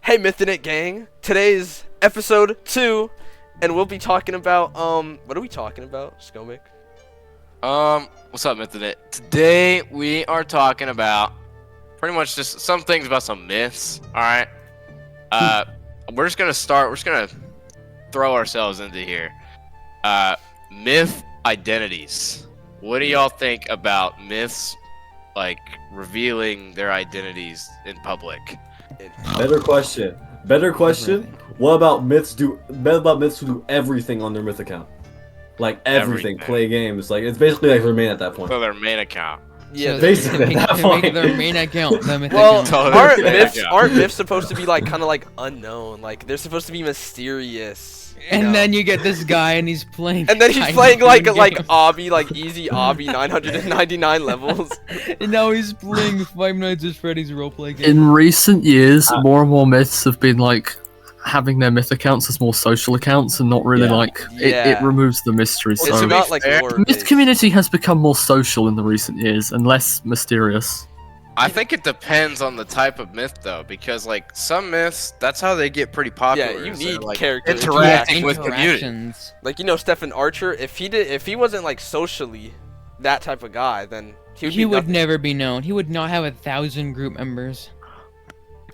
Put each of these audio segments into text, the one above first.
Hey Mythin gang, today's episode 2, and we'll be talking about, what are we talking about, Skomic? What's up, Mythin? Today we are talking about pretty much just some things about some myths, alright? We're just gonna throw ourselves into here. Myth identities. What do y'all think about myths, like, revealing their identities in public? Better question. What about myths who do everything on their myth account? Like everything. Play games. Like it's basically like their main at that point. So their main account. Yeah, so basically at that point. Their main account. Well, aren't myths supposed to be like kind of like unknown? Like they're supposed to be mysterious. And then you get this guy and he's playing. And then he's playing like obby, like easy obby 999 levels. And now he's playing Five Nights at Freddy's roleplay game. In recent years, more and more myths have been like having their myth accounts as more social accounts and not really it removes the mystery. Well, so it's not like the myth community has become more social in the recent years and less mysterious. I think it depends on the type of myth, though, because like some myths, that's how they get pretty popular. Yeah, you need like, characters interacting with community. Like Stephen Archer, if he wasn't like socially that type of guy, then he would never be known. He would not have 1,000 group members.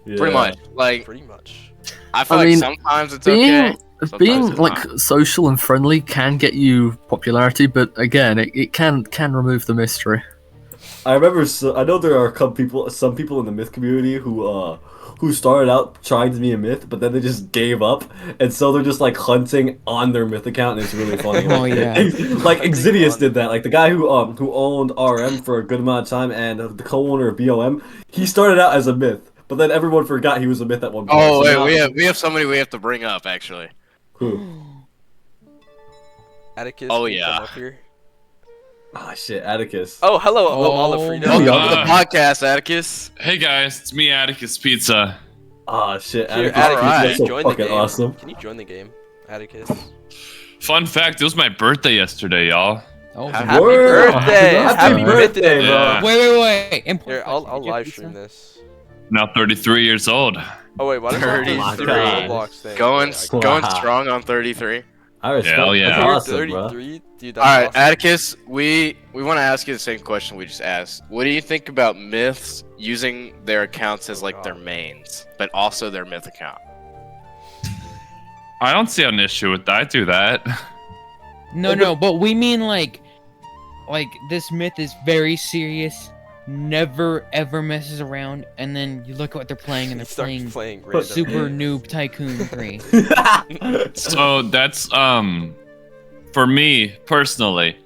Yeah. Pretty much, like pretty much. I feel like sometimes it's okay. Being like social and friendly can get you popularity, but again, it can remove the mystery. I remember. I know there are some people in the myth community who started out trying to be a myth, but then they just gave up, and so they're just like hunting on their myth account, and it's really funny. Oh yeah. Like Exidius did that. Like the guy who owned RM for a good amount of time, and the co-owner of BOM, he started out as a myth, but then everyone forgot he was a myth at one point. Oh so wait, we have somebody we have to bring up actually. Who? Atticus. Oh Come yeah. up here. Oh shit, Atticus. Oh hello, Olafredo. Welcome to the podcast, Atticus. Hey guys, it's me, Atticus Pizza. Ah shit, Here, Atticus, Atticus, so join the fucking game. awesome. Can you join the game, Atticus? Fun fact, it was my birthday yesterday, y'all. Oh, Happy Word. birthday! Happy birthday, bro. Yeah. Wait. Here, I'll live stream this. Now 33 years old. Oh wait, why does it have these 33. Roblox thing? Going Wow. strong on 33. I respect. Hell yeah. That's You're awesome, bro. 33, dude. That's All right, awesome. Atticus, we want to ask you the same question we just asked. What do you think about myths using their accounts as like their mains, but also their myth account? I don't see an issue with that. I do that. No, but we mean like this myth is very serious, never ever messes around, and then you look at what they're playing and they're Start playing playing random. Super Noob Tycoon 3. So that's for me personally,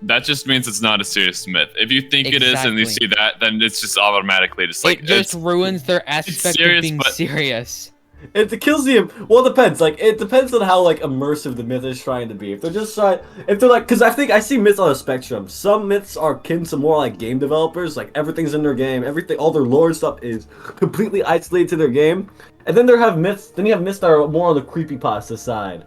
that just means it's not a serious myth. If you think it is and you see that, then it's just automatically just like It just ruins their aspect serious, of being but- serious. It kills the. Well, it depends. Like, it depends on how like immersive the myth is trying to be. If they're like, because I think I see myths on a spectrum. Some myths are akin to more like game developers. Like everything's in their game. All their lore and stuff is completely isolated to their game. And then you have myths that are more on the creepypasta side.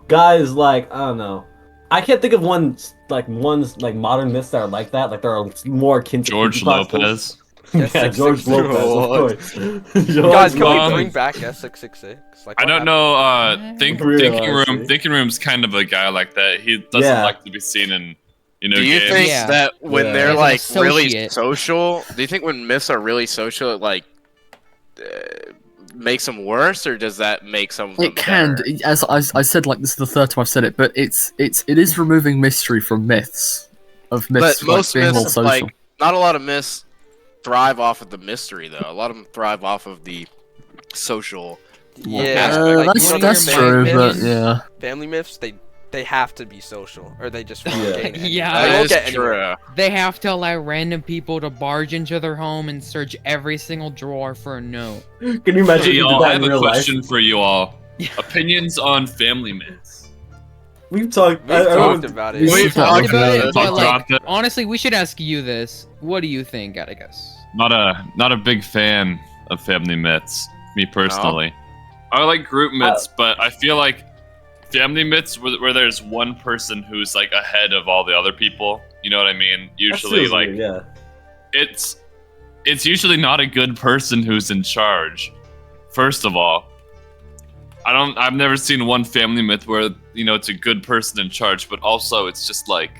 Guys, like, I don't know. I can't think of ones like modern myths that are like that. Like there are more akin to George creepypastas. Lopez. Yeah, George Lopez, of course. Guys, can we bring back S666? Like, I don't know. Real, Thinking Room's kind of a guy like that. He doesn't like to be seen in Do you games. think that when they're As an like really associate. social, do you think when myths are really social, it like makes them worse, or does that make some of them It can, better? as I said, like this is the third time I've said it, but it is removing mystery from myths. Of myths But most like being more myths, social. like not a lot of myths thrive off of the mystery though. A lot of them thrive off of the social. Yeah, like, that's family true, but myths- yeah. Family myths, they have to be social, or they just won't Yeah. gain any- Yeah, they That won't is get anywhere. true. They have to allow random people to barge into their home and search every single drawer for a note. Can you imagine Hey, if you did y'all, I that have in a real life? question for you all. Opinions on family myths. We've talked. We've talked about it. We've talked about it. But like, Talked about it. honestly, we should ask you this. What do you think, Atticus? Not a big fan of family myths, me personally. I like group myths, but I feel like family myths where there's one person who's like ahead of all the other people. You know what I mean? Usually, like yeah. it's usually not a good person who's in charge. first of all, I've never seen one family myth where, you know, it's a good person in charge, but also it's just like,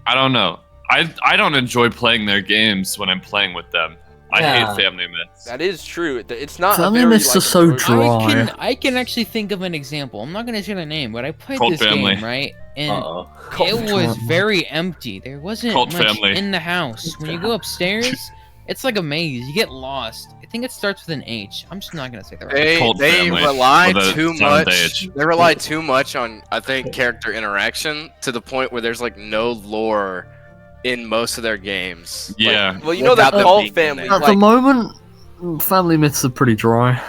I don't know. I don't enjoy playing their games when I'm playing with them. I hate family myths. That is true. It's not Family a very, myths like, are so enjoyable- dry. I can actually think of an example. I'm not gonna say the name, but I played Cult this family. game, right? And Cult it was very empty. There wasn't Cult much family. in the house. When you go upstairs, it's like a maze. You get lost. I think it starts with an H. I'm just not gonna say the right. They Cult family rely with a too silent much. H. They rely too much on, I think, character interaction to the point where there's like no lore in most of their games. Like, Yeah. Well, you know that without them cult being in family. there. At the Like, moment, family myths are pretty dry.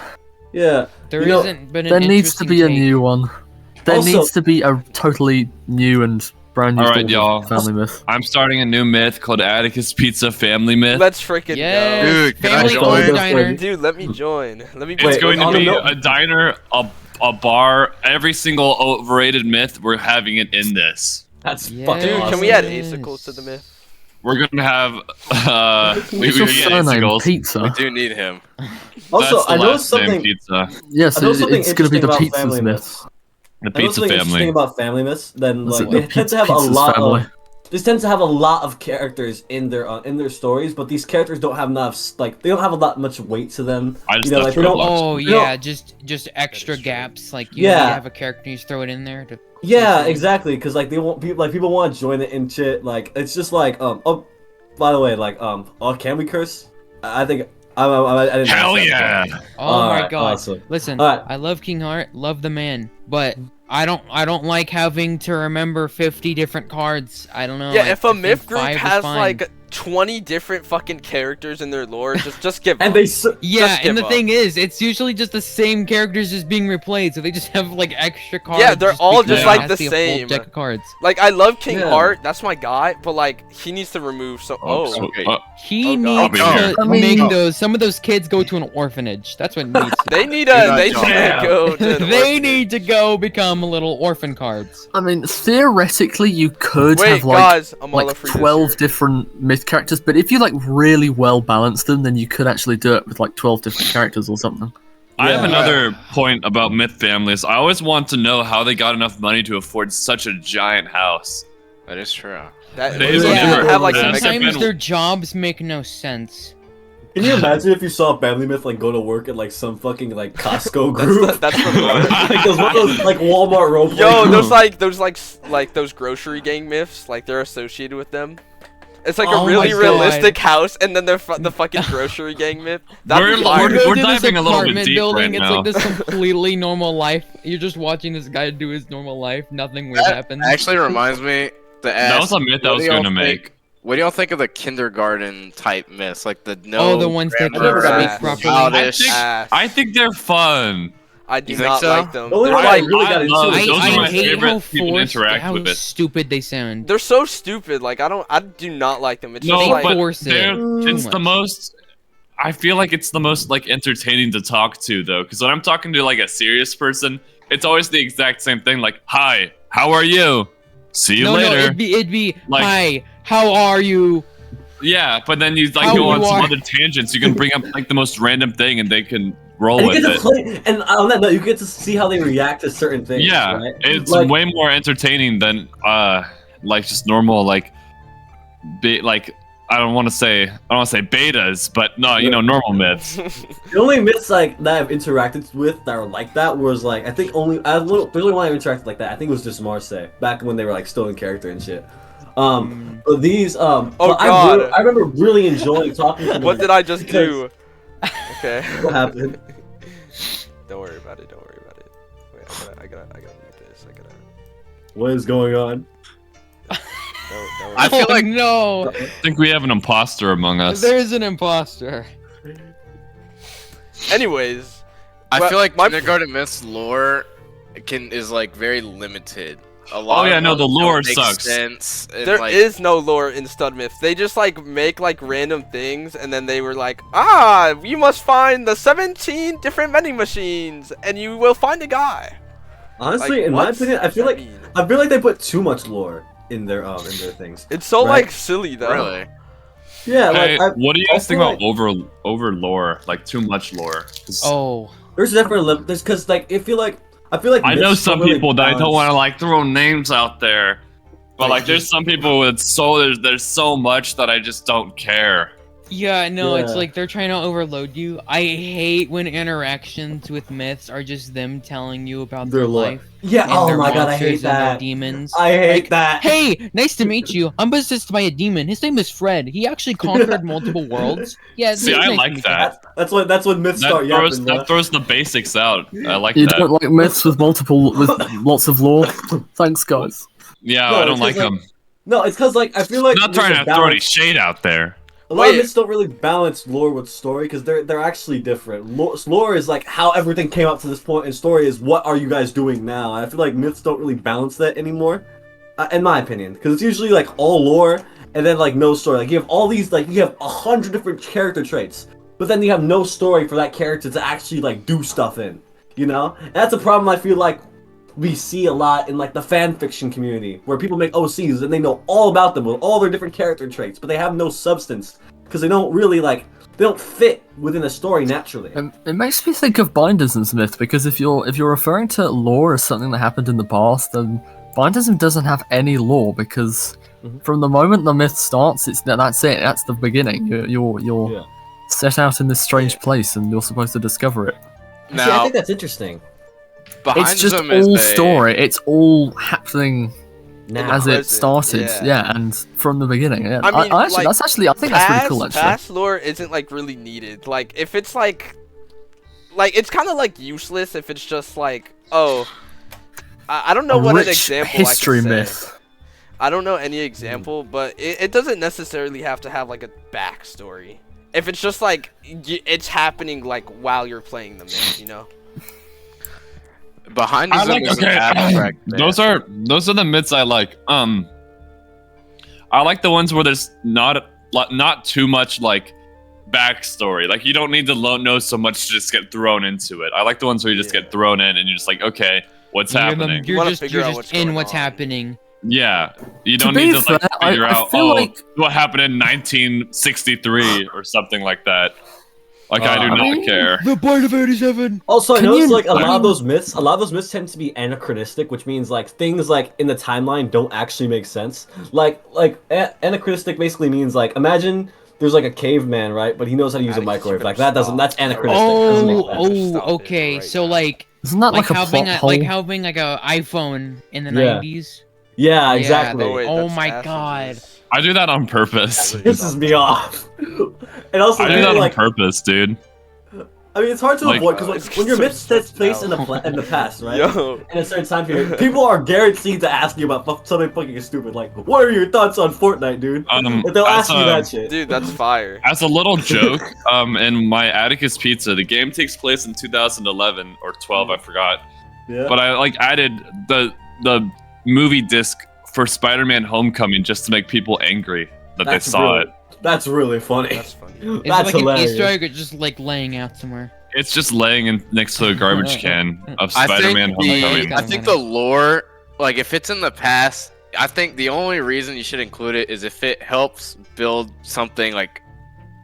Yeah. There You know, isn't been an There needs to interesting be a take. new one. There Also- needs to be a totally new and brand new Alright, story y'all. of family myth. I'm starting a new myth called Atticus Pizza Family Myth. let's freaking Yes, Dude, can I family join? owned Go diner. go. Dude, let me join. Let me. It's Wait, going to on the be note- a diner, a bar, every single overrated myth. We're having it in this. That's Yeah. fucking Dude, awesome. can we add Yes. Asicles to the myth? We're gonna have What's we your get surname? Icicles. We Pizza. do need him. Also, That's the I know last name something. Pizza. Yes, I know something it's gonna be interesting the about pizza's family myth. myths. The I know Pizza something interesting Family. about family myths. Then That's like it, they the tend to have a pizza's lot family. of. This tends to have a lot of characters in their stories, but these characters don't have enough. Like they don't have a lot much weight to them. I just You know, left like they Red don't. Lobster. Oh You know- yeah, just extra gaps. Like you Yeah. need to have a character, you just throw it in there to. Yeah, something. exactly. Because like they want people, like people want to join it and shit. Like it's just like Oh, by the way, like oh, can we curse? I think I didn't. Hell ask that. yeah! Oh my Alright, god! awesome. Listen, Alright. I love King Heart, love the man, but I don't like having to remember 50 different cards. I don't know. Yeah, I if a think myth group 5 is has fine. like 20 different fucking characters in their lore, just give And up. they. Yeah, just and give the up. thing is, it's usually just the same characters just being replayed, so they just have like extra cards. Yeah, they're all because just it like has the to be a full same. deck of cards. Like I love King Yeah. Heart, that's my guy, but like he needs to remove so. Oh, Oh, so- okay. He Oh, God. needs I'll be here. to I mean- make some of those kids go to an orphanage. That's what needs to. they need You're a. not They John. need to go. To the they orphanage. need to go become little orphan cards. I mean, theoretically, you could Wait, have like guys, I'm all like free 12 different myth characters, but if you like really well balance them, then you could actually do it with like 12 different characters or something. I have Yeah. another point about myth families. I always want to know how they got enough money to afford such a giant house. That is true. That, They they never have like have some this. mega- Sometimes been- their jobs make no sense. Can you imagine if you saw a family myth like go to work at like some fucking like Costco That's group? the, that's the like those, one of those like Walmart role Yo, play those like those grocery gang myths, like they're associated with them. It's like Oh a really my realistic house, and then they're the fucking grocery gang myth. That'd be We're- fire. You go we're to this diving a little bit apartment deep building, right it's now. like this completely normal life. You're just watching this guy do his normal life. Nothing weird That happens. actually reminds me to ask. That was a myth I what was do y'all going to think- make. What do y'all think of the kindergarten type myths, like the no? Oh, the ones that grammar, can't speak properly. childish? Ass. I think they're fun. I do You think not so? like them. The only They're one I like really got into love- it. those are my I hate favorite how people to forced, interact how with. stupid they sound. they're so stupid. Like I do not like them. It's No, just like but force it. they're- Too it's the much. most. I feel like it's the most like entertaining to talk to though, because when I'm talking to like a serious person, it's always the exact same thing. Like, "Hi, how are you? See you No, later." it'd be Like- hi, how are you? Yeah, but then you like How go on you some are. other tangents. You can bring up like the most random thing, and they can roll And you with get to it. play, and on that note, you get to see how they react to certain things. Yeah, right? it's Like- way more entertaining than like just normal like like I don't want to say betas, but no, you know, normal myths. The only myths like that I've interacted with that are like that was like I think there's only one I interacted like that. I think it was just Marseille back when they were like still in character and shit. But these but God. I remember really enjoying talking to them. what did I just do? Okay. What happened? Don't worry about it. Don't worry about it. Wait, I gotta mute this. I gotta. What is going on? Don't worry. I feel Oh, like- no, I think we have an imposter among us. there's an imposter. Anyways, I Well, feel like my- kindergarten myths lore is like very limited. A lot. Oh, yeah, of no, them the lore don't make sucks. Sense, and, there like, is no lore in stud myths. They just like make like random things, and then they were like, you must find the 17 different vending machines, and you will find a guy. Honestly, Like, in my what opinion, I does feel that like mean? they put too much lore in their things. It's so Right. like silly though. Really. Yeah, Hey, like what do you I guys think feel about over lore? Like too much lore? 'Cause Oh, there's different there's because like I feel like I know myths don't some really people that I don't balance- want to like throw names out there, but Like, like there's some people with there's so much that I just don't care. yeah, no, it's Yeah. like they're trying to overload you. I hate when interactions with myths are just them telling you about Their their lore. life. Yeah, And oh their my god, I monsters hate and their that. demons. I hate Like, that. Hey, nice to meet you. I'm possessed by a demon. His name is Fred. He actually conquered multiple worlds. Yeah, See, it's I nice to like meet you. that. That's when myths start yapping, bro. That throws the basics out. I like You that. don't like myths with lots of lore? Thanks, guys. Yeah, No, I don't it's like 'cause, them. No, it's because like I feel like Not there's trying a to throw any balance. shade out there. A lot of Wait. myths don't really balance lore with story because they're actually different. Lore is like how everything came up to this point, and story is what are you guys doing now. And I feel like myths don't really balance that anymore, in my opinion, because it's usually like all lore and then like no story. Like you have all these like you have 100 different character traits, but then you have no story for that character to actually like do stuff in. You know, and that's a problem I feel like we see a lot in like the fan fiction community where people make OCs and they know all about them with all their different character traits, but they have no substance because they don't really like they don't fit within a story naturally. It makes me think of Bindersm Myth because if you're referring to lore as something that happened in the past, then Bindersm doesn't have any lore because from the moment the myth starts, that's it. That's the beginning. You're Yeah. set out in this strange place and you're supposed to discover it. See, I Now, think that's interesting. behind It's just them is all a- story. It's all happening Now, as it present, started. yeah. Yeah, and from the beginning. Yeah. I mean, I actually, like, that's actually, I think that's really cool. Actually, Past lore isn't like really needed. Like if it's like it's kind of like useless if it's just like, oh, I don't know a what an rich example history I could say. myth. I don't know any example, but it doesn't necessarily have to have like a backstory. If it's just like it's happening like while you're playing the myth, you know. behind I them like is an okay. abstract myth. Those are the myths I like. I like the ones where there's not too much like backstory. Like you don't need to know so much to just get thrown into it. I like the ones where you just get thrown in and you're just like, okay, what's happening? You wanna You're figure out just what's in going what's on. happening. Yeah, you To don't be need to like fair, figure I out feel like- what happened in 1963 or something like that. Like I do I not mean, care. The Bite of 87. Also, I Can noticed you- like a lot I of mean- a lot of those myths tend to be anachronistic, which means like things like in the timeline don't actually make sense. Anachronistic basically means like imagine there's like a caveman, right? But he knows how to use a Atticus, you microwave. better Like that doesn't. stop. That's anachronistic. Doesn't make sense. Stop it Okay. right So now. like Isn't that like, a having plot hole? having like a iPhone in the Yeah. 90s. Yeah, Yeah, exactly. Oh, wait, Oh that's my Ash's. God. I do that on purpose. Pisses me off. And also, I do people, that on like, purpose, dude. I mean, it's hard to Like- avoid because It's when your so myth takes place stressed in the past, right? Yo. In a certain time period, people are guaranteed to ask you about something fucking stupid. Like, what are your thoughts on Fortnite, dude? Like, they'll as ask you that shit. Dude, that's fire. As a little joke, in my Atticus Pizza, the game takes place in 2011 or 12, I forgot. Yeah. But I like added the movie disc for Spider-Man: Homecoming just to make people angry that That's they saw really- That's really funny. That's funny. Is That's it like hilarious. an Easter egg or just like laying out somewhere? it. It's just laying next to a garbage can of I Spider-Man: think, Homecoming. I think the lore, like if it's in the past, I think the only reason you should include it is if it helps build something like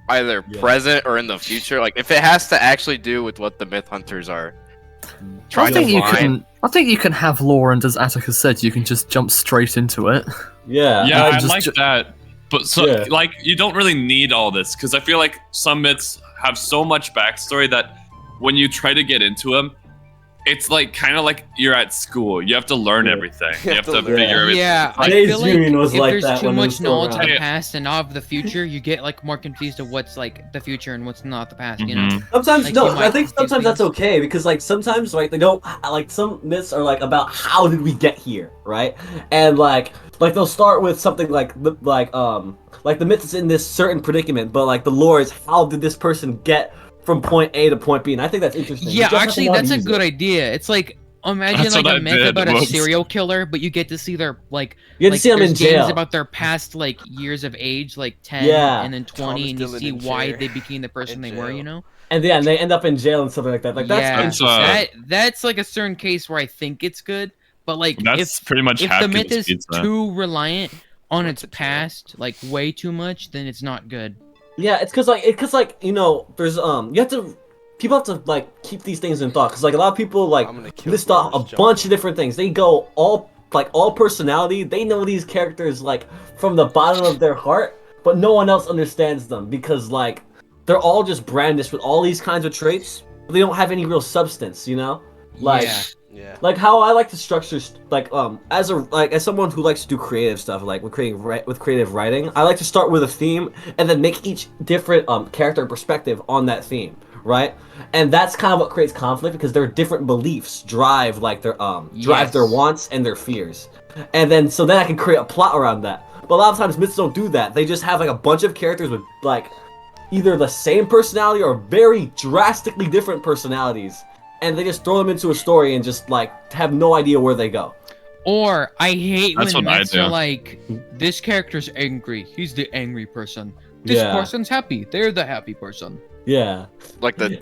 either Yeah. present or in the future. Like if it has to actually do with what the myth hunters are I trying think to you find. can. I think you can have lore, and as Atticus said, you can just jump straight into it. Yeah. Yeah, I just like ju- that. But so, Yeah. like, you don't really need all this because I feel like some myths have so much backstory that when you try to get into them, it's like kind of like you're at school. You have to learn Yeah. everything. You You have have to to learn. figure everything. Yeah, I Today's feel like Union was if like there's that too when it was much still knowledge of around. the past and not of the future, you get like more confused of what's like the future and what's not the past. You know? Mhm. Sometimes Like, no, you I might think confuse sometimes that's things. okay because like sometimes like they don't like some myths are like about how did we get here, right? And like they'll start with something like the myth is in this certain predicament, but like the lore is how did this person get from point A to point B, and I think that's interesting. You Yeah, just have to actually, know how to that's a use good it. idea. It's like imagine That's like what a I myth did. about a Whoops. serial killer, but you get to see their like You get to like see them there's in games jail. about their past like years of age, like 10 Yeah. and then 20, Thomas and you Dillon see in why jail. they became the person In they were. jail. You know? And yeah, and they end up in jail and something like that. Like that's yeah, That's, that's like a certain case where I think it's good, but like That's if pretty much if the Happy's myth is Pizza. too reliant on What's its a tail? past like way too much, then it's not good. Yeah, it's cause like you know, there's you have to people have to like keep these things in thought, cause like a lot of people like I'm gonna kill list off a whoever's bunch of jumping. different things. They go all personality. They know these characters like from the bottom of their heart, but no one else understands them because like they're all just brandished with all these kinds of traits, but they don't have any real substance. You know, like. Yeah. Yeah. Like how I like to structure, as someone who likes to do creative stuff, like with creative writing, I like to start with a theme and then make each different character and perspective on that theme, right? And that's kind of what creates conflict because their different beliefs drive their Yes. wants and their fears, and then I can create a plot around that. But a lot of times myths don't do that. They just have like a bunch of characters with like either the same personality or very drastically different personalities. And they just throw them into a story and just like have no idea where they go. Or I hate That's when what I myths do. are like, this character's angry. He's the angry person. This Yeah. person's happy. They're the happy person. Yeah. Like the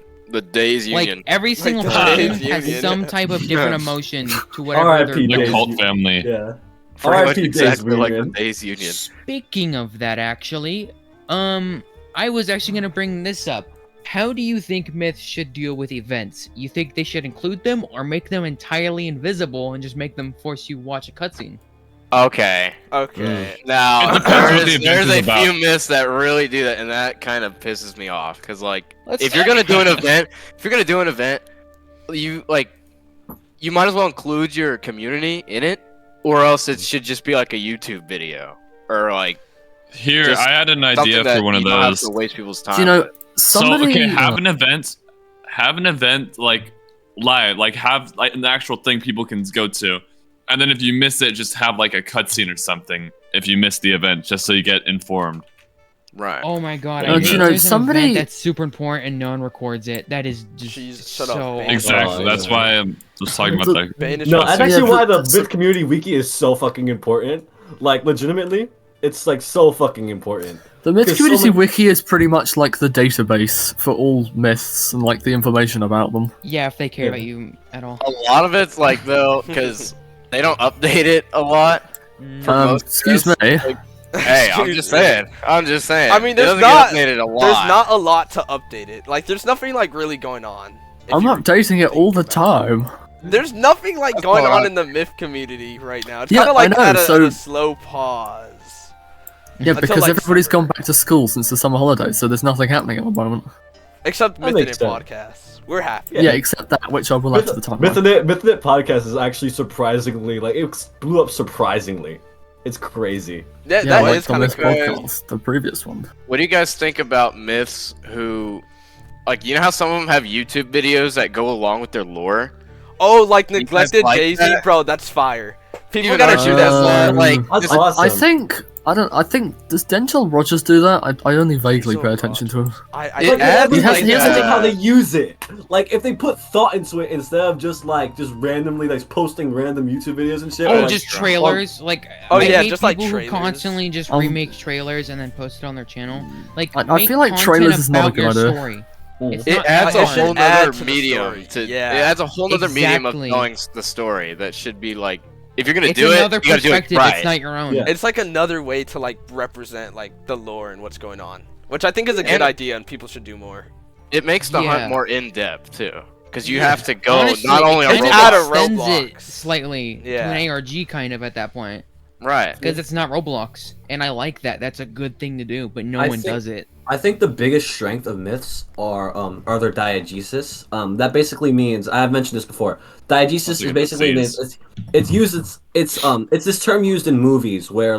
Days Union. Like every single the person Days has Union. some type of different emotion to whatever R.I.P. they're The Days cult Union. family. Yeah. Pretty much R.I.P. Days exactly like the Union. Days Union. Speaking of that, actually, I was actually gonna bring this up. How do you think myths should deal with events? You think they should include them or make them entirely invisible and just make them force you watch a cutscene? Okay. Okay. Now It depends what the event there's is a about. few myths that really do that, and that kind of pisses me off. Cause like, Let's- if you're gonna do an event, you might as well include your community in it, or else it should just be like a YouTube video or like Here, Just I had an something idea that for one of you don't have those. to waste people's time. Do you know, with. somebody... So okay, have an event like live, like have like an actual thing people can go to, and then if you miss it, just have like a cutscene or something. If you miss the event, just so you get informed. Right. Oh my god! Don't I you hate know, there's an somebody- event that's super important and no one records it. That is just Jeez, shut up, so man. Exactly. Oh, That's yeah. why I'm just talking about that. Banish No, us. that's actually Yeah, why the so- Myth Community Wiki is so fucking important. Like, legitimately, it's like so fucking important. The Myth Because so Community many- Wiki is pretty much like the database for all myths and like the information about them. yeah. If they care Yeah. about you at all. A lot of it's like though, because they don't update it a lot. Mm. For most of Excuse this, me. like, hey, I'm Excuse just me. saying. I'm just saying. I mean, It there's doesn't not- get updated a lot. There's not a lot to update it. Like, there's nothing like really going on. if I'm you updating it all the think about it. time. There's nothing like That's going on alright. in the myth community right now. It's Yeah, kind of like I know, at so- a slow pause. Yeah, Until, because like, everybody's summer. gone back to school since the summer holidays, so there's nothing happening at the moment. Except That Mythin makes sense. podcasts. We're happy. Yeah, except that, which I will add to the timeline. Mythin podcast is actually surprisingly, like, it blew up surprisingly. It's crazy. That, Yeah, that like is the kind of Myth good. podcast, the previous one. What do you guys think about myths who, like, you know how some of them have YouTube videos that go along with their lore? Oh, like guys neglected like Daisy, that? bro. That's fire. People Even gotta our do that lore, Um, more. like, That's just- awesome. I think, does Denzel Rogers do that? I only vaguely So pay attention to him. I It Like, adds, everything, like, you have to think how uh, they use it. Like, if they put thought into it instead of just randomly like posting random YouTube videos and shit. Oh, or, like, just trailers. Like, Oh, I yeah, hate just, like, people who trailers. constantly just Um, remake trailers and then post it on their channel. Like, I make feel like content trailers is not a about your good idea. story. Mm. It's It not adds a it hard. should whole add nother to the medium story. to Yeah. it adds a whole nother medium of Exactly. knowing the story that should be like, if you're gonna It's do it, another you gotta do it perspective. right. It's not your own. Yeah. It's like another way to like represent like the lore and what's going on, which I think is a good And- idea and people should do more. It makes the Yeah. hunt more in depth too, because you have to go Honestly, not only it on kind of Roblox. Add a extends it Roblox. slightly to Yeah. an ARG kind of at that point right. because it's not Roblox, and I like that. That's a good thing to do, but no I one think- does it. I think the biggest strength of myths are their diegesis. That basically means I've mentioned this before. Diegesis is basically it's used it's this term used in movies where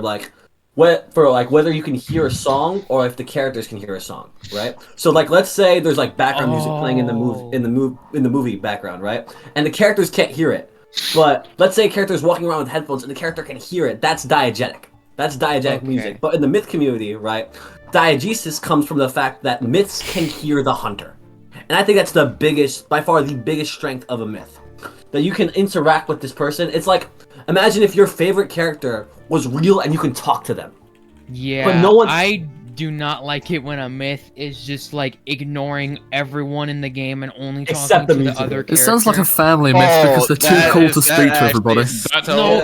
whether you can hear a song or if the characters can hear a song, right? So like let's say there's like background music playing in the movie background, right? And the characters can't hear it. But let's say a character is walking around with headphones and the character can hear it. That's diegetic. That's diegetic Okay. music. But in the myth community, right? Diegesis comes from the fact that myths can hear the hunter. And I think that's by far the biggest strength of a myth. That you can interact with this person. It's like, imagine if your favorite character was real and you can talk to them. Yeah, But no one- I do not like it when a myth is just like ignoring everyone in the game and only Except talking the to the music. other It character. It sounds like a family myth because they're too cool to speak to everybody. No.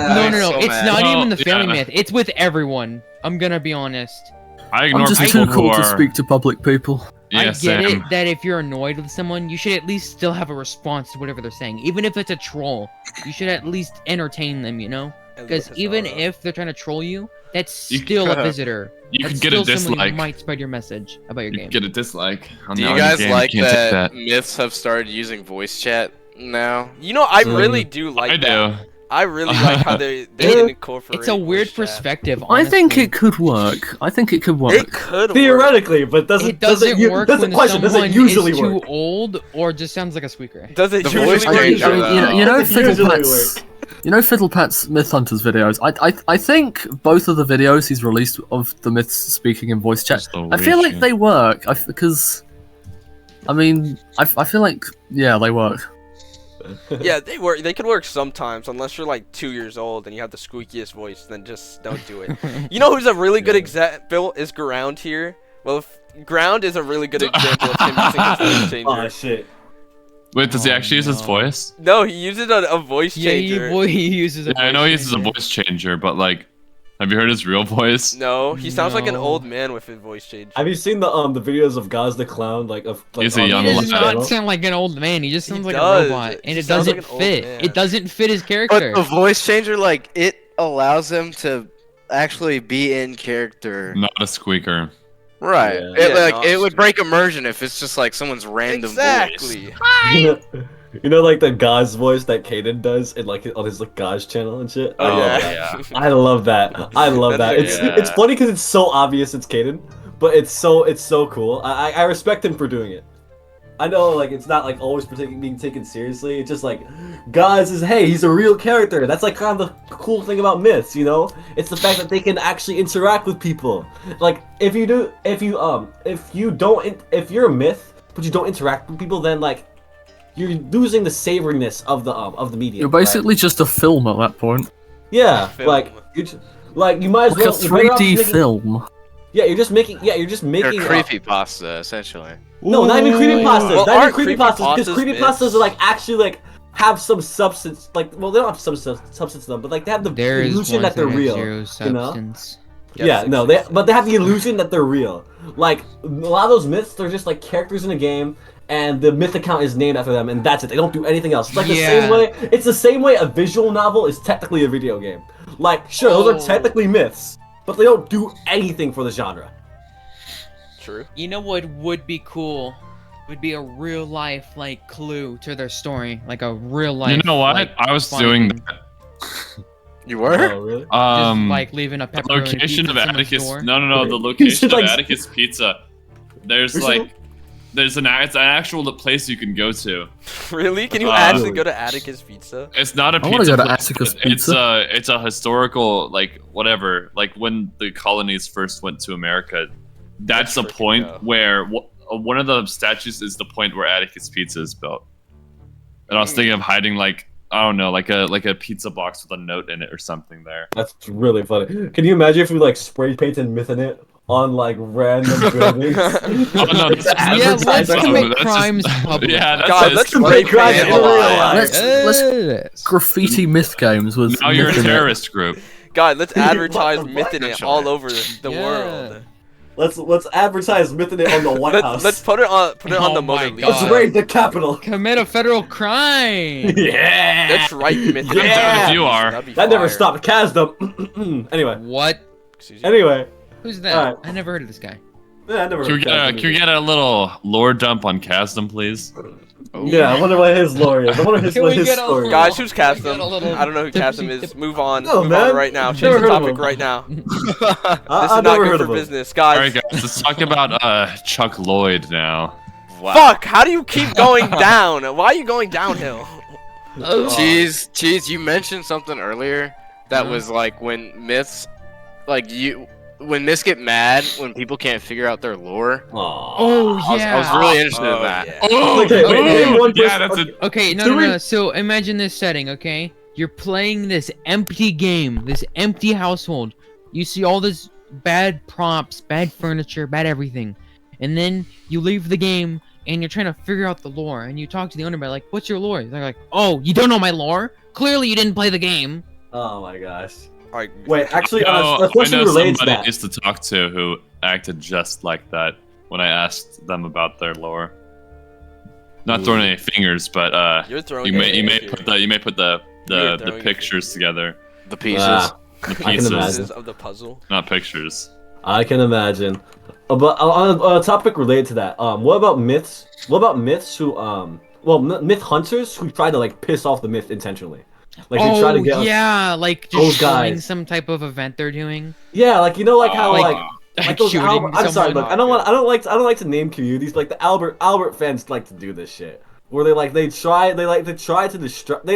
It's not even the family yeah. myth. It's with everyone. I'm gonna be honest. I ignore I'm just people too cool who to are. speak to public people. Yeah, I get Sam. it that if you're annoyed with someone, you should at least still have a response to whatever they're saying. Even if it's a troll, you should at least entertain them, you know? Because even if they're trying to troll you, that's You still a could- visitor. You That's can get a still someone who dislike. might spread your message about your You game. can get a dislike. On Do the you on your guys game. like You can't take that myths have started using voice chat now? You know, I really do like I that. do. I really like how they incorporate. It's a weird voice chat. perspective. I think honestly. it could work. I think it could work. It could work. Theoretically, but doesn't It doesn't work does when the question someone doesn't usually is too work. old or just sounds like a squeaker. Does it The usually voice work? changer, You know Doesn't usually Fiddlepat's. You know Fiddlepat's Myth Hunters videos. I think both of the videos he's released of the myths speaking in voice chat. I feel like they work. Because, I mean, I feel like they work. Yeah, they work. They could work sometimes, unless you're like 2 years old and you have the squeakiest voice. Then just don't do it. You know who's a really good example is Ground here. Well, Ground is a really good example of him using his voice changer. Oh shit. Wait, does he actually use his no. voice? No, he uses a voice Yeah, changer. he uses a Yeah, I know he voice uses a changer. voice changer, but like, have you heard his real voice? No, he sounds like an No. old man with his voice change. Have you seen the videos of Gaz the Clown He's a on young He the does lad. channel? not sound like an old man. He just He sounds like does. a robot, and He it sounds doesn't like an old fit. man. It doesn't fit his But character. the voice changer, like, it allows them to actually be in character. Not a squeaker. Right. Yeah. It, Yeah, like, not it would stupid. break immersion if it's just like someone's random voice. Exactly. You know, like the Gaz voice that Kaden does in like on his like Gaz channel and shit. I Oh, love yeah. that. I love that. I love that. That's It's a- it's funny because it's so obvious it's Kaden, but it's so cool. I respect him for doing it. I know like it's not like always being taken seriously. It's just like Gaz is he's a real character. That's like kind of the cool thing about myths, you know? It's the fact that they can actually interact with people. Like if you're a myth but you don't interact with people, then like you're losing the savoriness of the medium. You're basically just a film at that point. Yeah, Film. like you might as Like a well. you're better off 3D making- film. Yeah, you're just making. Yeah, you're just They're making. creepypasta, essentially. No, not even creepypastas. Well, Not aren't even creepypastas, because creepypastas creepypastas myths? are like actually like have some substance. Like, well, they don't have some substance to them, but like they have the There is illusion one that they're that has real. zero You know? substance. Yeah, no, but they have the illusion that they're real. Like a lot of those myths, they're just like characters in a game, and the myth account is named after them, and that's it. They don't do anything else. It's like the same Yeah. way. It's the same way a visual novel is technically a video game. Like, sure, those Oh. are technically myths, but they don't do anything for the genre. True. You know what would be cool? Would be a real life like clue to their story, like a real life. You know what? like, I was finding- doing that. You were? Oh, really? Just like leaving a pepperoni Location pizza of at someone's Atticus. door. No. The You location should, of like, Atticus Pizza. There's There's like, it's an actual place you can go to. Really? Can you Uh, actually go to Atticus Pizza? It's not a I wanna pizza go to place, Atticus but it's Pizza. it's a historical like whatever. Like when the colonies first went to America, that's the Let's freaking point go. where one of the statues is the point where Atticus Pizza is built. And I was thinking of hiding like I don't know, like a pizza box with a note in it or something there. That's really funny. Can you imagine if we like spray painted Mythin it on like random buildings? Oh, no, that's just Yeah, let's advertising. commit That's just- crimes public. Yeah, that's God, it. let's commit spray crimes paint in it real alive. life. Let's graffiti myth games with. Now you're a myth in it. terrorist group. God, let's advertise What the Mythin fuck? all over the world. Let's advertise Mythin it on the White House. Let's put it on the Oh Mona my Lisa. Let's God. raid the Capitol. Commit a federal crime. Yeah. That's right, Mythin. Yeah. If you are. That'd be That never fire. stopped Kasdom. Anyway. What? Excuse you. Anyway. Who's that? Alright. I never heard of this guy. Yeah, I never Can we get a little lore dump on Kasdam, please? Yeah, I wonder what his lore is. I wonder Can what we his get a story is. Guys, who's Can we get Castum? a little- I don't know who Castum is. Move on. No, Move man. on right now. Change Never the heard of topic him. right now. This I've is not never good heard for of him. business, Alright guys. guys, let's talk about Chuck Lloyd now. Wow. Fuck! How do you keep going down? Why are you going downhill? Cheese, you mentioned something earlier that was like when myths, when myths get mad when people can't figure out their lore. Aw. Oh I was really interested in that. yeah. Oh, Okay, wait, name one yeah, person- that's a Okay, no, Do no, we- no. So imagine this setting, okay? You're playing this empty game, this empty household. You see all this bad props, bad furniture, bad everything. And then you leave the game and you're trying to figure out the lore, and you talk to the owner about like, what's your lore? They're like, oh, you don't know my lore? Clearly you didn't play the game. Oh my gosh. Like, Wait, actually, I a question know related to somebody I that. used to talk to who acted just like that when I asked them about their lore. Not throwing any fingers, but you're throwing. you may it put the You're throwing pictures together. The pieces. The I can pieces, imagine. of the puzzle. not pictures. I can imagine. But on a topic related to that, what about myths? What about myths who, myth hunters who try to like piss off the myth intentionally? Like they try to get. yeah, like those just showing guys. some type of event they're doing. Yeah, like you know, like how Like, like those shooting Albert. I'm sorry, someone. look, I don't like to name communities, but like the Albert fans like to do this shit. Where they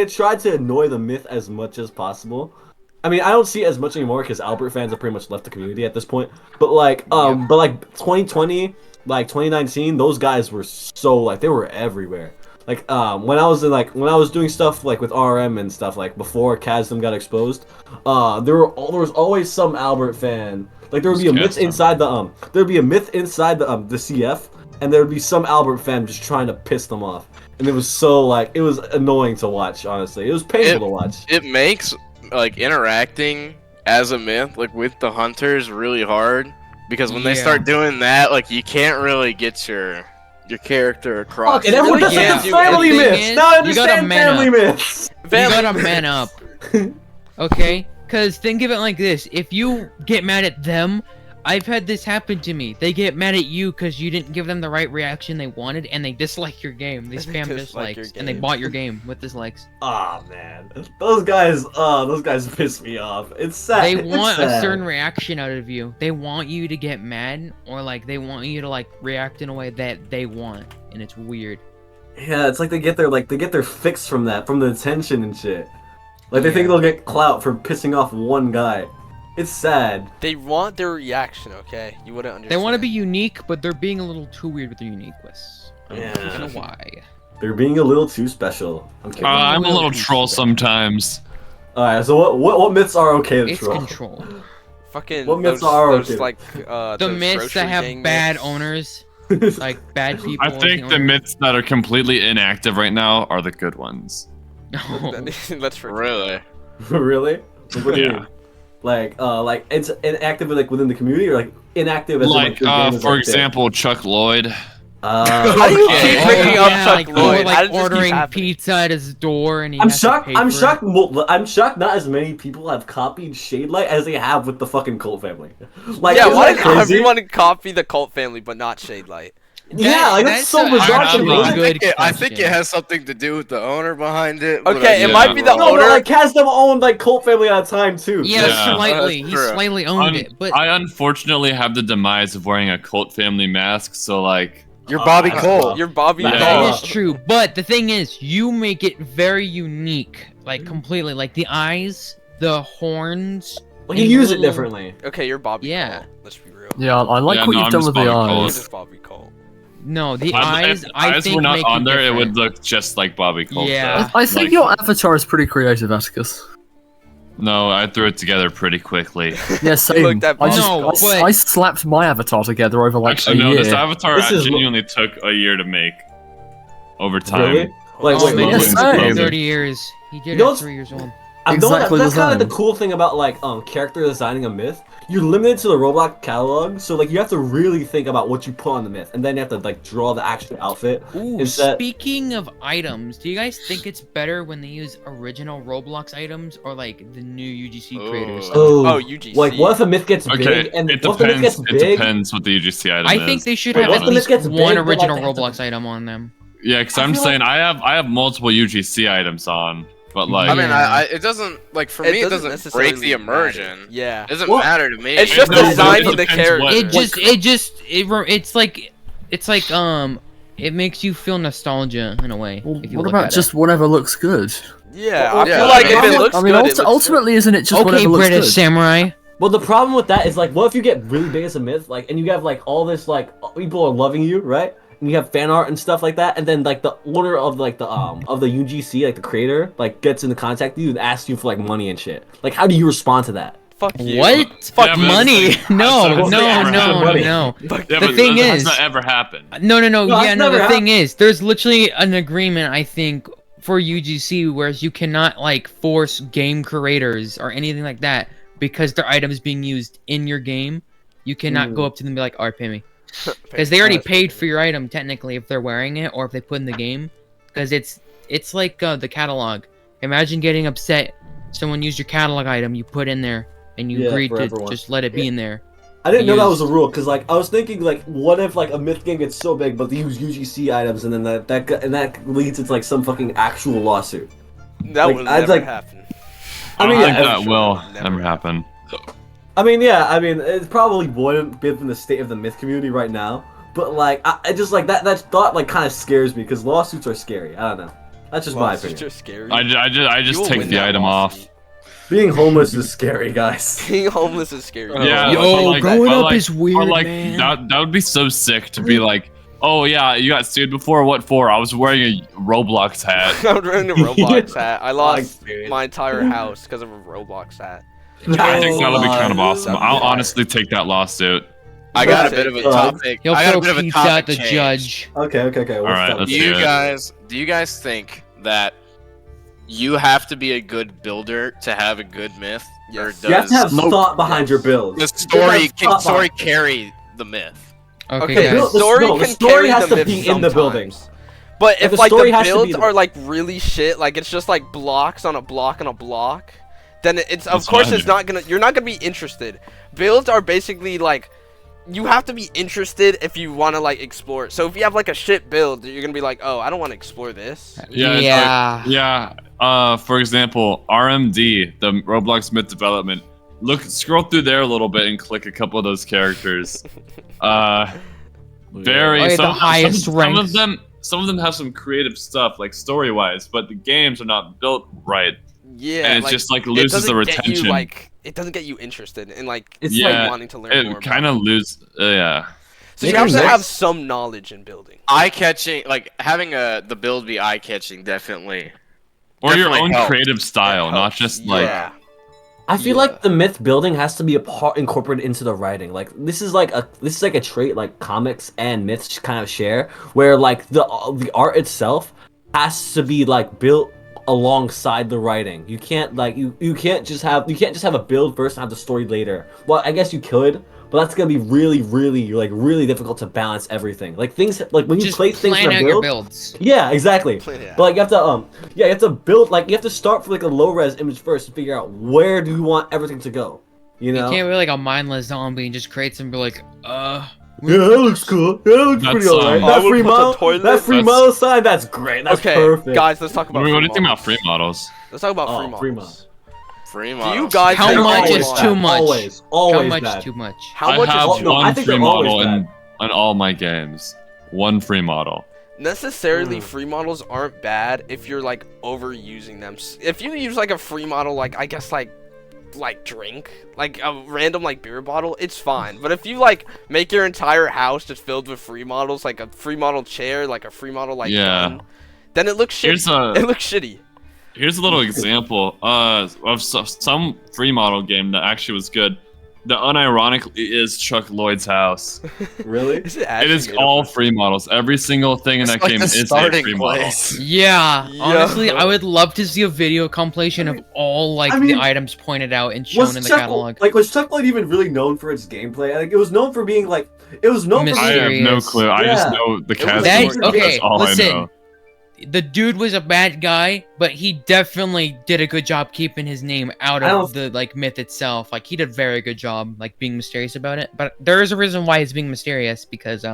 try to annoy the myth as much as possible. I mean, I don't see it as much anymore because Albert fans have pretty much left the community at this point. But like 2020, like 2019, those guys were so like they were everywhere. Like when I was doing stuff like with RM and stuff like before Chasm got exposed, there was always some Albert fan. Like there would be a myth inside the there'd be a myth inside the CF, and there would be some Albert fan just trying to piss them off. And it was so like it was annoying to watch. Honestly, it was painful to watch. It makes like interacting as a myth like with the hunters really hard because when they start doing that, like you can't really get your character across. Fuck, and everyone really does can't. family The thing myths. is, Now I you gotta understand man family up. myths. You gotta man up. Okay? Because think of it like this. If you get mad at them, I've had this happen to me. They get mad at you because you didn't give them the right reaction they wanted, and they dislike your game. They spam dislike your dislikes, and they game. bought your game with dislikes. Aw, man, those guys piss me off. It's sad. They It's want a sad. certain reaction out of you. They want you to get mad, or like they want you to like react in a way that they want, and it's weird. Yeah, it's like they get their fix from that, from the attention and shit. Like they think they'll get clout for pissing off one guy. It's sad. They want their reaction, okay? You wouldn't understand. They want to be unique, but they're being a little too weird with their uniqueness. Yeah. I don't know why. They're being a little too special. I'm kidding. I'm a little troll sometimes. Alright, so what myths are okay to It's troll? control. Fucking What myths those, are those okay? like The those myths grocery that have gang bad myths. owners, like bad people. I as think the owner. myths that are completely inactive right now are the good ones. No. Let's forget. Really? Really? What do you Yeah. mean? Like it's inactive like within the community, or like inactive as in, Like, the game is, for like, dead? example, Chuck Lloyd. How do you Okay. keep Oh, bringing up Chuck like, Lloyd? or, How like does this keep ordering happening? pizza at his door, and he I'm has to shocked. pay I'm for it. shocked. I'm shocked. Not as many people have copied Shadelight as they have with the fucking Cult family. Like, Yeah, isn't why that did crazy? everyone copy the Cult family but not Shadelight? Yeah, like that's so a- bizarre. to actually me. a good I think it question. has something to do with the owner behind it. but Okay, it Yeah. might be the No, owner. but like Casdem owned like Cult family at a time too. Yeah, Yeah. slightly. That's He true. slightly owned it, but I unfortunately have the demise of wearing a cult family mask, so like, You're Bobby that's Cole. rough. You're Bobby Yeah. that Cole. is true. But the thing is, you make it very unique, like completely. Like the eyes, the horns. Like you and use it little- differently. Okay, you're Bobby Yeah. Cole. Let's be real. Yeah, I like Yeah, what no, you've I'm done just with the Bobby Cole. You're eyes. just Bobby Cole. No, the if eyes. the I eyes think were not make on you there, it different. would look just like Bobby Cole. Yeah. does. I think Like, your avatar is pretty creative, Atticus. No, I threw it together pretty quickly. Yeah, same. looked at I, just, No, I, but- I slapped my avatar together over like Actually, a no, year. this avatar This is- genuinely took a year to make. Over time. Really? Like, Oh, wait, man, yeah, it's same. been 30 years. He did You know it what's- 3 years old. Exactly that's the kind of same. the cool thing about like character designing a myth. You're limited to the Roblox catalog, so like you have to really think about what you put on the myth, and then you have to like draw the actual outfit. Ooh, Is that- speaking of items, do you guys think it's better when they use original Roblox items or like the new UGC creators? Oh, UGC. Like what if a myth gets Okay, big and it what if the myth depends. gets It big? depends what the UGC item I is. think they should Wait, have what at if the least myth gets one big, but, like, original they have to- Roblox item on them. Yeah, because I I'm feel saying I have multiple UGC items on, but like I mean, Yeah. it doesn't like for It me. It doesn't doesn't break the necessarily immersion. matter. Yeah. It doesn't Well, matter to me. it's It just does- designing it the depends character. what- It's like it makes you feel nostalgia in a way. Well, if you what look about at just whatever looks good? Yeah, Well, I yeah, feel like if I it mean, looks I mean, good, it looks ultimately, isn't it it. just Okay, whatever looks British good? samurai. Well, the problem with that is like, what if you get really big as a myth, like, and you have like all this like people are loving you, right? And you have fan art and stuff like that, and then like the owner of like the UGC, like the creator, like gets into contact with you and asks you for like money and shit. Like, how do you respond to that? Fuck you. What? Fuck Yeah, but Money? it's like, No, so no, it's no, money. no. Fuck Yeah, The but thing that's is- not ever happened. No. No, Yeah, that's no. never The thing is, there's literally an agreement, I think, for UGC, whereas you cannot like force game creators or anything like that because their item is being used in your game. You cannot go up to them and be like, "Alright, pay me," because they already paid for your item technically if they're wearing it or if they put in the game. Because it's like the catalog. Imagine getting upset. Someone used your catalog item you put in there, and you agreed for to everyone. just let it be in there. I didn't know that was a used. rule because like I was thinking like what if like a myth game gets so big but they use UGC items and then that leads into like some fucking actual lawsuit. That Like, will I'd never like- happen. I mean, I think yeah, that will never never happen. I mean, yeah, I mean, it probably wouldn't be in the state of the myth community right now, but like, I just like that thought like kind of scares me because lawsuits are scary. I don't know. That's just my Lawsuits opinion. are scary. I You just will take win the that item lawsuit. off. Being homeless is scary, guys. Being homeless is scary. Yeah, Yo, but like- growing but up like- is weird, Or like man. that would be so sick to be like, oh yeah, you got sued before. What for? I was wearing a Roblox hat. I'm wearing a Roblox hat. I lost experience. my entire house because of a Roblox hat. I think that'll be kind of awesome. That'd be I'll fire. honestly take that lawsuit. I got a Yeah. bit of a Uh, topic. He'll I got throw a bit of a pizza topic at the change. judge. Okay. What's Alright, up? let's Do hear you it. guys think that you have to be a good builder to have a good myth? Or Yes. does You have to have Nope. thought behind your build. the story thought story behind- carry the myth? Okay, Okay, guys. Build- the story no, the can story carry has the to myth be in the building. sometimes. But if the like story the has to be builds the- are like really shit, like it's just like blocks on a block on a block, then it's of That's course fine. it's not gonna. You're not gonna be interested. Builds are basically like. You have to be interested if you want to like explore. So if you have like a shit build, you're gonna be like, oh, I don't want to explore this. Yeah, it's like- yeah. For example, RMD, the Roblox Myth Development. Scroll through there a little bit and click a couple of those characters. Very. Oh, yeah, the some, highest some ranked. of them. Some of them have some creative stuff, like story-wise, but the games are not built right, Yeah, and it's like, just like it loses the doesn't get retention. you, like it doesn't get you interested in like It's Yeah, like wanting to learn more. It kind of lose. Yeah. So you Making have to sense. have some knowledge in building. Eye catching, like having the build be eye catching, definitely. Or your Definitely own helps. creative style, It not helps. just like. Yeah. I feel Yeah. like the myth building has to be a part incorporated into the writing. Like this is like a trait like comics and myths kind of share, where like the art itself has to be like built alongside the writing. You can't like you can't just have a build first and have the story later. Well, I guess you could, but that's gonna be really difficult to balance everything. Like things like when you Just place things plan in a out your build. builds. Yeah, exactly. Plan it out. But like you have to build like you have to start from like a low res image first and figure out where do you want everything to go. You know? You can't be like a mindless zombie and just create some be like, Yeah, that looks cool. Yeah, that looks That's, pretty alright. I That would free put the model, toilet- that free That's- model sign, that's great. That's Okay, perfect. guys, let's talk about. What do you free think about models. free models? Let's talk about Oh, free models. free models. Free Do models. you guys How think much always is bad? too much? Always how much bad. is too much? How I much have is too no, I one think free they're always model in all my games. One free model. Necessarily free models aren't bad if you're like overusing them. If you use like a free model, like I guess like drink, like a random like beer bottle, it's fine. But if you like make your entire house just filled with free models, like a free model chair, like a free model like Yeah. gun, then it looks shitty. Here's a It looks shitty. here's a little example of some free model game that actually was good. The unironically is Chuck Lloyd's house. Really? Is it It actually is made all of- free models. Every single thing in It's that like game the is a starting free model. place. Yeah, Yeah. honestly, I would love to see a video compilation of all like I mean, the items pointed out and shown in the catalog. Was Chuck Lloyd even really known for its gameplay? I think it was known for being like it was known for I being have no Mysterious. clue. I just Yeah. know the was cast. that- and stuff. okay, That's all I listen. know. The dude was a bad guy, but he definitely did a good job keeping his name out I of don't- the like myth itself. Like he did a very good job, like being mysterious about it. But there is a reason why he's being mysterious because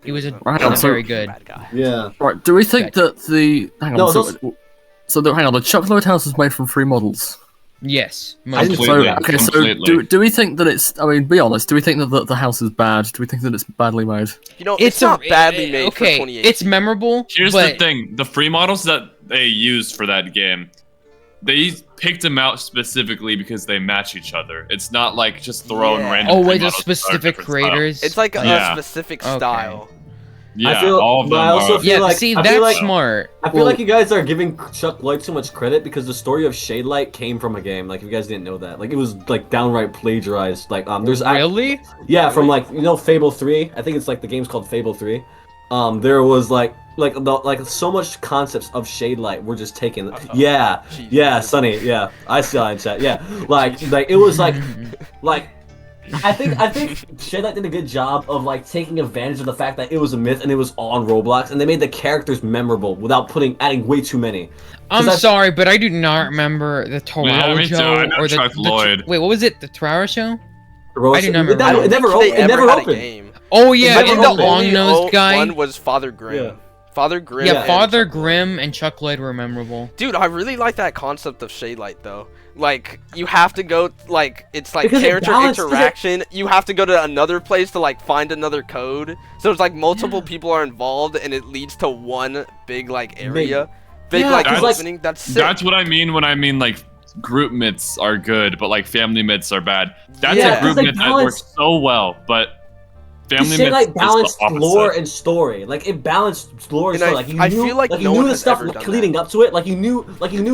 he was Right, not so- very good. Bad guy. Yeah. Right, do we think that the hang on? No, hang on. The Chuck Lloyd house is made from free models. Yes, I didn't- most So Completely. okay, so Completely. do we think that it's? I mean, be honest. Do we think that the house is bad? Do we think that it's badly made? You know, it's not badly made for Okay, 2018. it's memorable. Here's but the thing: the free models that they used for that game, they picked them out specifically because they match each other. It's not like just throwing Yeah. random. Oh free wait, there's models that are specific different styles. creators. It's like a Yeah. specific Okay. style. Yeah, feel- all of but them I also are. feel Yeah, like- see, I feel that's like- smart. I feel like you guys are giving Chuck Lloyd too much credit because the story of Shadelight came from a game. Like, if you guys didn't know that, like, it was like downright plagiarized. Like, there's Really? yeah, from like Fable 3. I think it's like the game's called Fable 3. There was like so much concepts of Shadelight were just taken. Yeah, yeah, Sonny. Yeah, I saw it in chat. Yeah, like it was like. I think Shadelight did a good job of like taking advantage of the fact that it was a myth and it was on Roblox, and they made the characters memorable without adding way too many. I'm that's- sorry, but I do not remember the Yeah, Torara me too. show I know or the Chuck Lloyd. wait, what was it? The Torara show? I do not remember that. It never, They it never ever had a opened. game. Oh yeah, never and the opened. long-nosed guy. One was Father Grimm. Yeah. Father Grimm. Yeah, and Father Chuck Lloyd. Grimm and Chuck Lloyd were memorable. Dude, I really like that concept of Shadelight though. Like, you have to go, like, it's like Because it character balances it. interaction. You have to go to another place to like find another code. So it's like multiple people are involved, and it leads to one big like area, big Yeah, like 'cause, like, opening. That's sick. That's what I mean when I mean like group myths are good, but like family myths are bad. That's Yeah, a group 'cause they myth that balance- works so well, but family myths Shadelight is balanced the opposite. lore and story. Like, it balanced lore and And story. Like, you I knew, feel like you no knew one the has stuff ever done leading that. up to it. Like, you knew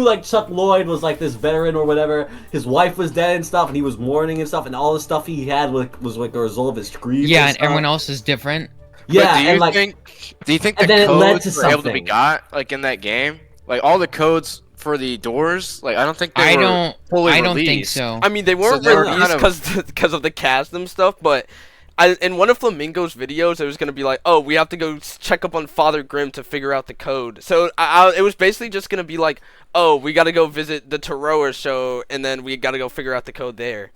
like Chuck Lloyd was like this veteran or whatever. His wife was dead and stuff, and he was mourning and stuff, and all the stuff he had was like the result of his grief. Yeah, and and stuff. everyone else is different. But Yeah, do you and like, do you think and the then it led codes to were able to be something. got like in that game? Like all the codes for the doors? Like I don't think they I were don't fully I don't think released. so. I mean, they weren't they were released kind because of the Chasm stuff, but in one of Flamingo's videos, it was gonna be like, oh, we have to go check up on Father Grimm to figure out the code. So it was basically just gonna be like, oh, we gotta go visit the Toroa show, and then we gotta go figure out the code there.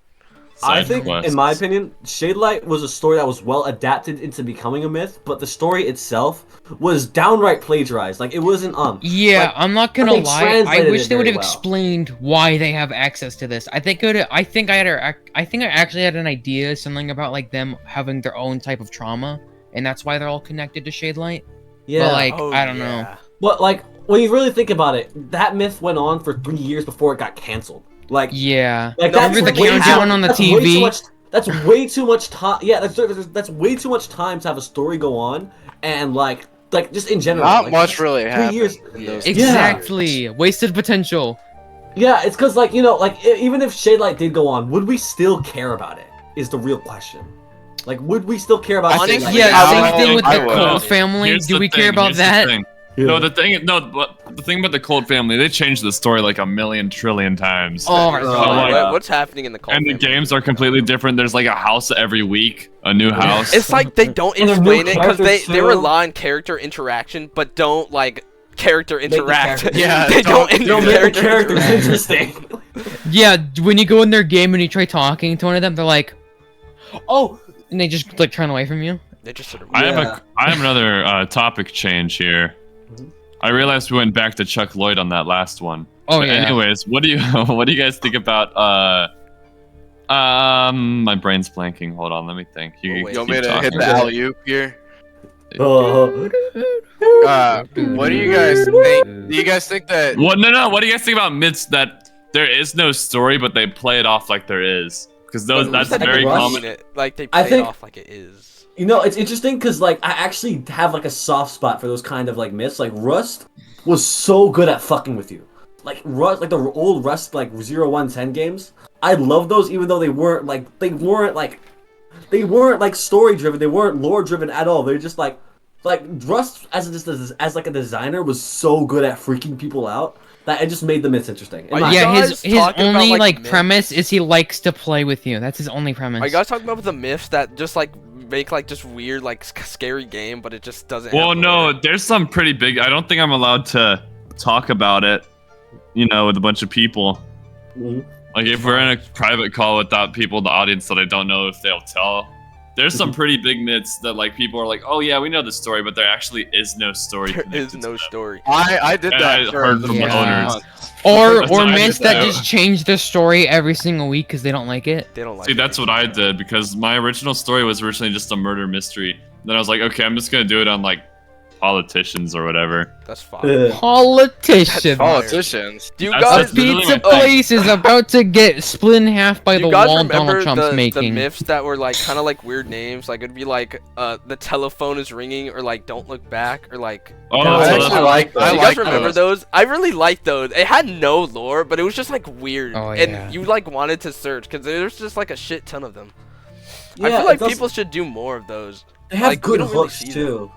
I Side think, quests. in my opinion, Shadelight was a story that was well adapted into becoming a myth, but the story itself was downright plagiarized. Like, it wasn't Yeah, like, I'm not gonna they lie. I translated wish it they would very have well. explained why they have access to this. I think I actually had an idea, something about like them having their own type of trauma, and that's why they're all connected to Shadelight. yeah. But like, Oh, I don't know. yeah. But like, when you really think about it, that myth went on for 3 years before it got canceled. Like, Yeah. like No, that's remember the way countdown too- on the that's way too TV? much- That's way too much time. Yeah, that's way too much time to have a story go on, and like just in general. Not like, much really 3 happened. years. in those Exactly. Wasted potential. Yeah, it's because like even if Shadelight did go on, would we still care about it? Is the real question. Like, would we still care about? I think Shadelight? Yeah, I same thing with I the would. Cole family. Here's Do the we care thing, about here's the that? thing. Yeah. No, the thing about the Cold family, they changed the story like a million trillion times. Oh my Oh, god. yeah. What's happening in the Cult And the family? games are completely different. There's like a house every week, a new house. It's like they don't And they're new explain it because they characters, too. rely on character interaction, but don't like character the interact. characters- Yeah, they don't. They don't make the characters interesting. Yeah, when you go in their game and you try talking to one of them, they're like, "Oh," and they just like turn away from you. They just sort of. I Yeah. have another topic change here. I realized we went back to Chuck Lloyd on that last one. Oh But yeah. anyways, what do you guys think about my brain's blanking. Hold on, let me think. Oh, You wait. You want me keep to hit talking. the alley oop here? Oh. What do you guys think? Do you guys think that? What? No. What do you guys think about myths that there is no story, but they play it off like there is? Because that's Like very Rust? common. Like they I play think- it off like it is. You know, it's interesting because like I actually have like a soft spot for those kind of like myths. Like Rust was so good at fucking with you. Like Rust, like the old Rust like 0, 1, 10 games. I love those, even though they weren't story driven. They weren't lore driven at all. They're just like Rust as like a designer was so good at freaking people out that it just made the myths interesting. In my- you Yeah, guys his talking about, only like, like myths? premise is he likes to play with you. That's his only premise. Are you guys talking about the myths that just like make like just weird like scary game, but it just doesn't? Well, have no, lore? there's some pretty big. I don't think I'm allowed to talk about it. You know, with a bunch of people. Mhm. Like if we're in a private call without people in the audience that I don't know if they'll tell. There's some pretty big myths that like people are like, oh yeah, we know the story, but there actually is no story. There connected is to no them. story. I did And that. I for heard from the first owners. month. or That's what I myths did that too. just change the story every single week because they don't like it. They don't like. See, it. that's what I did because my original story was originally just a murder mystery. Then I was like, okay, I'm just gonna do it on like politicians or whatever. That's fine. Politician. Politicians. Do you That's- guys that's literally Pizza my thing. place is about to get split in half by do the you guys wall remember Donald Trump's the making. myths that were like kind of like weird names? Like it'd be like the telephone is ringing, or like don't look back, or like. Oh, I I actually actually like Do I you like guys remember those? I really liked those. It had no lore, but it was just like weird, Oh, yeah. and you like wanted to search because there's just like a shit ton of them. I Yeah, feel like it does- people should do more of those. They have like, we good don't really hooks see too.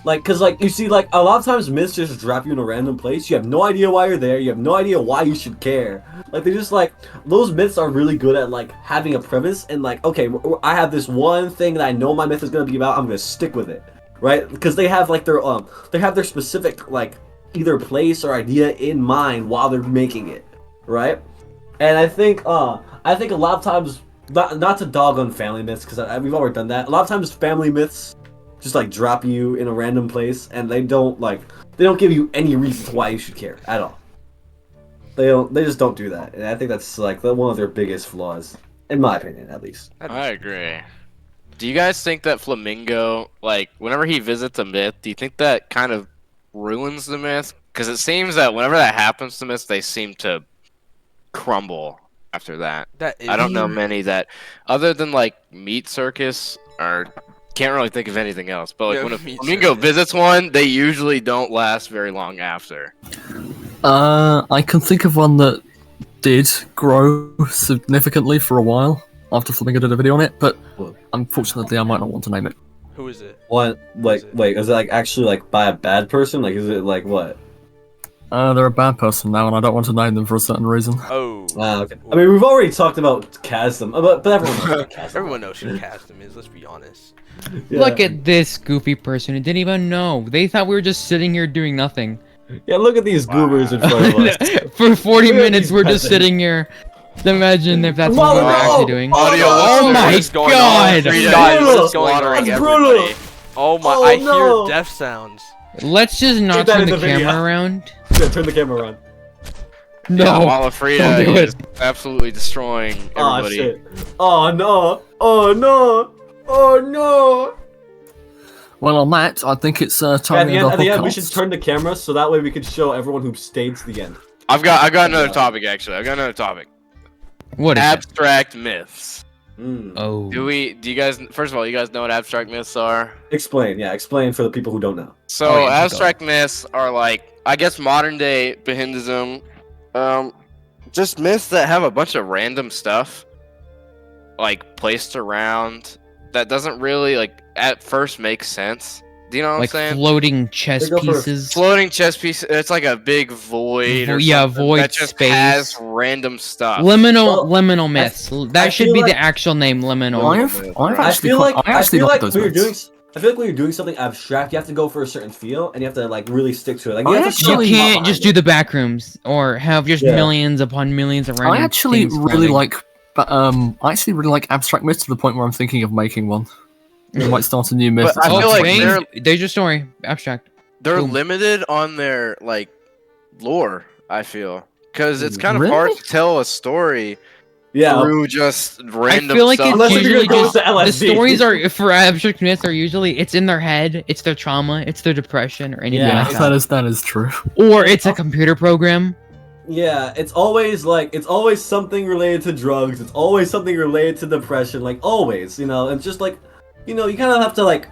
Like, cause like you see, like a lot of times myths just drop you in a random place. You have no idea why you're there. You have no idea why you should care. Like they just like those myths are really good at like having a premise and like, okay, I have this one thing that I know my myth is gonna be about. I'm gonna stick with it, right? Because they have like their specific like either place or idea in mind while they're making it, right? And I think a lot of times, not to dog on family myths because we've already done that. A lot of times family myths just like drop you in a random place and they don't give you any reasons why you should care at all. They just don't do that, and I think that's like one of their biggest flaws, in my opinion, at least. I agree. Do you guys think that Flamingo, like, whenever he visits a myth, do you think that kind of ruins the myth? Because it seems that whenever that happens to myths, they seem to crumble after that. That is I don't know many that, other than like Meat Circus, or can't really think of anything else. But like Yeah, when a Meat Flamingo Circus. visits one, they usually don't last very long after. I can think of one that did grow significantly for a while after Flamingo did a video on it, but unfortunately I might not want to name it. Who is it? What? Like, wait, is it like actually like by a bad person? Like, is it like what? They're a bad person now, and I don't want to name them for a certain reason. Oh. Okay. I mean, we've already talked about Chasm, but everyone knows what Chasm. Everyone knows who Chasm is. Let's be honest. Yeah. Look at this goofy person who didn't even know. They thought we were just sitting here doing nothing. Yeah, look at these goobers in front of us. For 40 Look at minutes, these we're just peasants. sitting here. Imagine if that's what Mother- we're actually oh, doing. Audio Oh listeners, my What is going god! on? That's Guys, what brutal. is going on? Slaughtering That's everybody. brutal. Oh my! Oh, I no. hear death sounds. Let's just not Keep that turn in the the video. camera around. Yeah, turn the camera on. No. Yeah, while Frida don't do is it. absolutely destroying Oh everybody. shit. Oh no. Oh no. Oh no. Well, on that, I think it's At time the to end, end at the end, our we should podcast. turn the camera so that way we can show everyone who stayed to the end. I've got another topic actually. I've got another topic. What is that? Abstract myths. Oh. Do you guys, first of all, you guys know what abstract myths are? Explain, yeah, explain for the people who don't know. So Oh, yeah, abstract myths are like, I guess, modern day Bahindism. Just myths that have a bunch of random stuff like placed around that doesn't really like at first make sense. Do you know what Like I'm saying? floating chess They go for- pieces. Floating chess piece. It's like a big void. Or Yeah, something void that just space. has random stuff. Liminal Well, myths. I That should feel be like- the actual name, liminal. I've I actually feel like I actually feel like like those when you're doing myths. I feel like when you're doing something abstract, you have to go for a certain feel and you have to like really stick to it. Like you I have to actually- show You the can't plot just behind do the back rooms or have just Yeah. millions upon millions of random I actually things really floating. like, I actually really like abstract myths to the point where I'm thinking of making one. We might start a new myth. But that's I not feel like abstract. they're- there's your story. Abstract. They're Boom. limited on their like lore. I feel because it's kind of Really? hard to tell a story it. Yeah, through just random I feel like stuff. it's Unless if you're usually gonna go just with the the LSD. stories are for abstract myths are usually it's in their head, it's their trauma, it's their depression or anything Yeah, like Yes, that. that is true. Or it's a computer program. yeah. It's always something related to drugs. It's always something related to depression. Like always, you know. And just like, you know, you kind of have to like.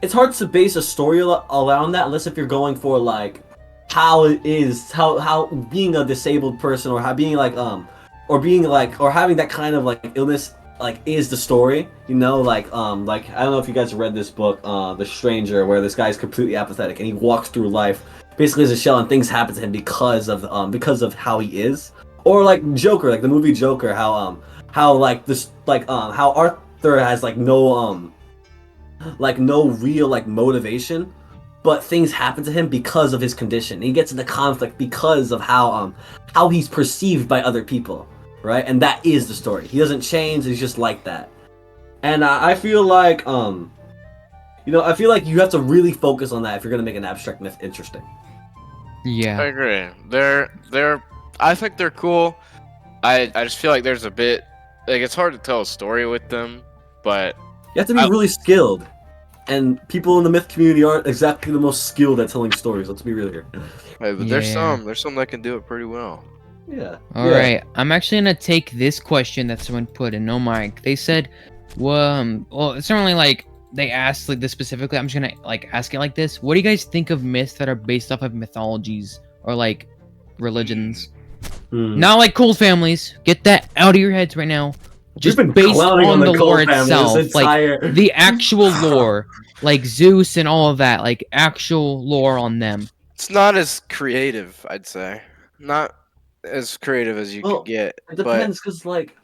It's hard to base a story around that unless if you're going for like how it is, how being a disabled person or how being like or being like or having that kind of like illness like is the story, you know, like I don't know if you guys read this book, The Stranger, where this guy's completely apathetic and he walks through life basically as a shell and things happen to him because of how he is, or like Joker, like the movie Joker, how like this like how Arthur has like no real like motivation, but things happen to him because of his condition. He gets into conflict because of how he's perceived by other people, right? And that is the story. He doesn't change. He's just like that. And I feel like I feel like you have to really focus on that if you're gonna make an abstract myth interesting. I Yeah. agree. They're. I think they're cool. I just feel like there's a bit like it's hard to tell a story with them, but You have to be really skilled. and people in the myth community aren't exactly the most skilled at telling stories. Let's be real here. Hey, but there's some that can do it pretty well. Yeah. All right, I'm actually gonna take this question that someone put in. No mic. They said, well, it's not really like they asked like this specifically. I'm just gonna like ask it like this. What do you guys think of myths that are based off of mythologies or like religions? Not like cult families. Get that out of your heads right now. Just based on the lore itself, like the actual lore, like Zeus and all of that, like actual lore on them. It's not as creative, I'd say. Not as creative as you could get. It depends, because like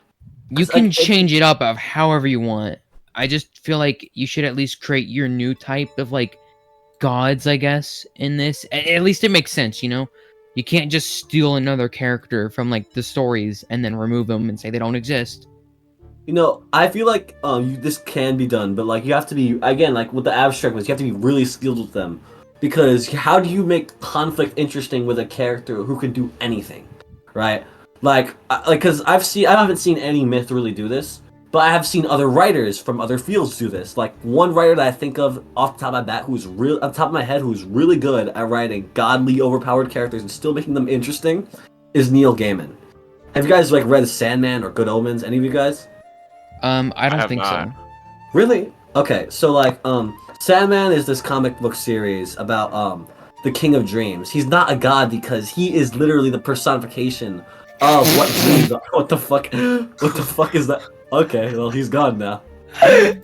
you can change it up of however you want. I just feel like you should at least create your new type of like gods, I guess, in this. At least it makes sense, you know? You can't just steal another character from like the stories and then remove them and say they don't exist. You know, I feel like this can be done, but like you have to be, again, like with the abstract ones, you have to be really skilled with them. Because how do you make conflict interesting with a character who can do anything, right? Like, because I haven't seen any myth really do this, but I have seen other writers from other fields do this. Like one writer that I think of off the top of my bat, who's real, on top of my head, who's really good at writing godly, overpowered characters and still making them interesting, is Neil Gaiman. Have you guys like read Sandman or Good Omens? Any of you guys? I don't think so. Really? Okay, so like, Sandman is this comic book series about the King of Dreams. He's not a god because he is literally the personification of what dreams are. What the fuck? What the fuck is that? Okay, well he's gone now. Anyway,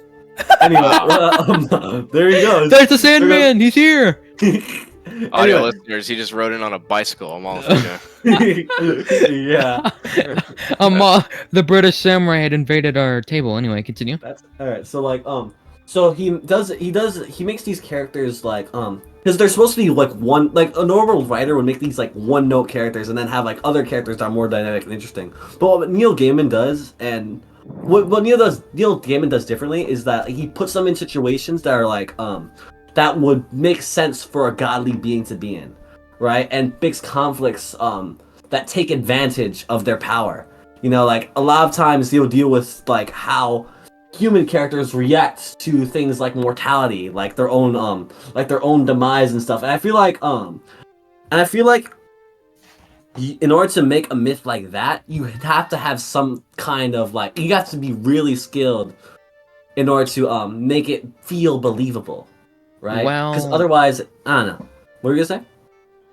there he goes. There's the Sandman. He's here. Audio listeners, he just rode in on a bicycle a motherfucker. Yeah. The British samurai had invaded our table. Anyway, continue. That's all right. So like, so he makes these characters like, because they're supposed to be like one, like a normal writer would make these like one-note characters and then have like other characters that are more dynamic and interesting. But what Neil Gaiman does, and what Neil Gaiman does differently is that he puts them in situations that are like, that would make sense for a godly being to be in, right? And makes conflicts that take advantage of their power. You know, like a lot of times he'll deal with like how human characters react to things like mortality, like their own demise and stuff. And I feel like in order to make a myth like that, you have to have some kind of like, you have to be really skilled in order to make it feel believable. Right? Because otherwise, I don't know. What were you gonna say?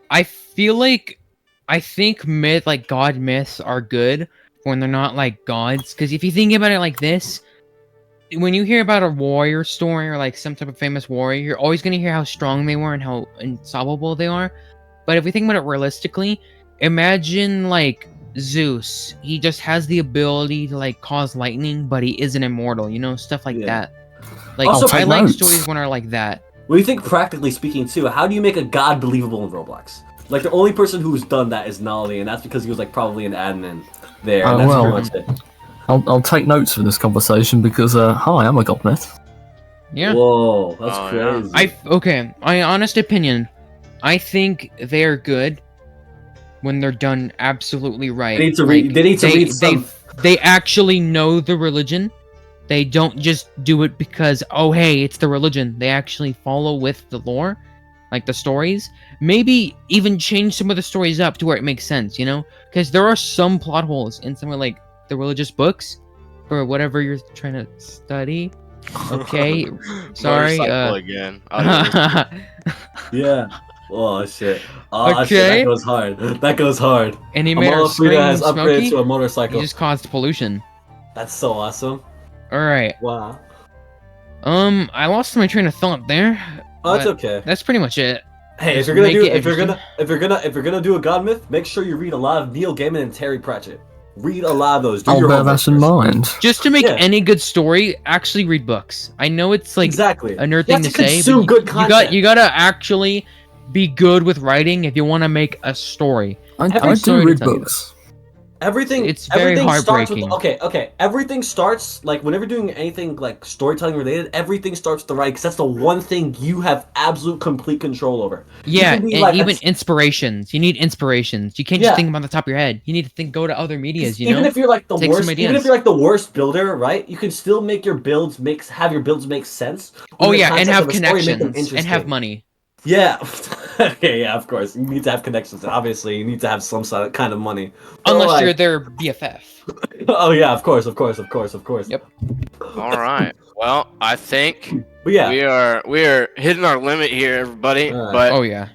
I think god myths are good when they're not like gods. Because if you think about it like this, when you hear about a warrior story or like some type of famous warrior, you're always gonna hear how strong they were and how unstoppable they are. But if we think about it realistically, imagine like Zeus. He just has the ability to like cause lightning, but he isn't immortal. You know, stuff like that. Like Also, I like stories when are like that. Well, you think practically speaking too, how do you make a god believable in Roblox? Like the only person who's done that is Nolly, and that's because he was like probably an admin there. And that's pretty much it. I'll take notes for this conversation because hi, I'm a god myth. Yeah. Whoa, that's crazy. Okay, my honest opinion, I think they're good when they're done absolutely right. They need to read. They actually know the religion. They don't just do it because, oh hey, it's the religion. They actually follow with the lore, like the stories. Maybe even change some of the stories up to where it makes sense, you know? Because there are some plot holes in some of like the religious books for whatever you're trying to study. Okay, sorry. Again. Yeah. Oh shit. Oh okay. Shit, that goes hard. That goes hard. And he made our screen has smoky. Upgraded to a motorcycle. He just caused pollution. That's so awesome. All right. Wow. I lost my train of thought there. Oh, that's okay. That's pretty much it. Hey, if you're gonna do a god myth, make sure you read a lot of Neil Gaiman and Terry Pratchett. Read a lot of those. I'll bear that in mind. Just to make any good story, actually read books. I know it's like a nerd thing to say, but good content. you gotta actually be good with writing if you want to make a story. I do read books. Everything. It's very everything heartbreaking. Starts with, okay. Everything starts like whenever doing anything like storytelling related. Everything starts with the writing, because that's the one thing you have absolute complete control over. Yeah, You can and be like even inspirations. You need inspirations. You can't Yeah. just think them on the top of your head. You need to go to other medias. You even know. if you're like the Take some worst, even if ideas. you're like the worst builder, right? You can still make your builds have your builds make sense. Oh within the yeah, and context have of a story, make them connections and have interesting. money. Yeah. Okay. Yeah. Of course, you need to have connections. Obviously, you need to have some sort of kind of money. But, Unless like- you're their BFF. Oh yeah. Of course. All right. Well, I think But yeah. we are hitting our limit here, everybody. Alright. But Oh yeah.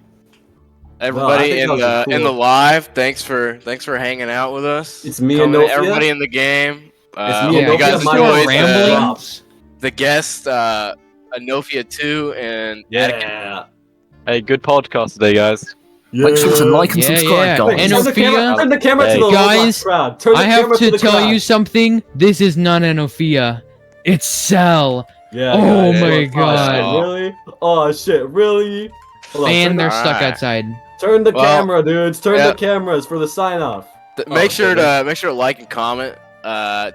everybody think in that was the cool. in the live, thanks for hanging out with us. It's me and Coming- Nofia. everybody in the game. It's Hope me Yeah, you guys Nofia, my enjoyed voice, ramblings. the guest, Anofia 2 and Aticaus. Yeah. Hey, good podcast today, guys. Make sure to like and Yeah, subscribe, yeah. guys. And turn the camera, Ophia? turn the camera to Hey. the Guys, Roblox crowd. Turn the I have camera to the tell crowd. you something. This is not an Ophia. It's Cell. Yeah. Oh guys. my Oh, God. shit, really? Oh shit, really? Hold on, And they're Alright. stuck outside. turn the Well, camera, dudes. Turn yeah. the cameras for the sign off. Make sure okay. to like and comment.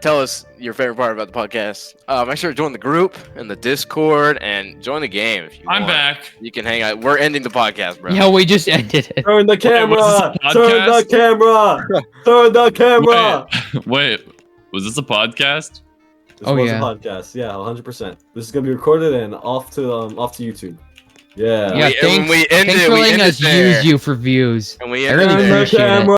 Tell us your favorite part about the podcast. Make sure to join the group and the Discord and join the game if you I'm want. back. You can hang out. We're ending the podcast, bro. Yeah, we just ended it. Turn the camera. was this a Turn the podcast? camera. Turn the camera. Wait, was this a podcast? This Oh, was yeah. a podcast. Yeah, 100%. This is gonna be recorded and off to YouTube. Yeah. Yeah, We- and when thanks, we end thanks it, for we letting end it us there. use you for views. And we I end really it there. Turn the appreciate it. camera.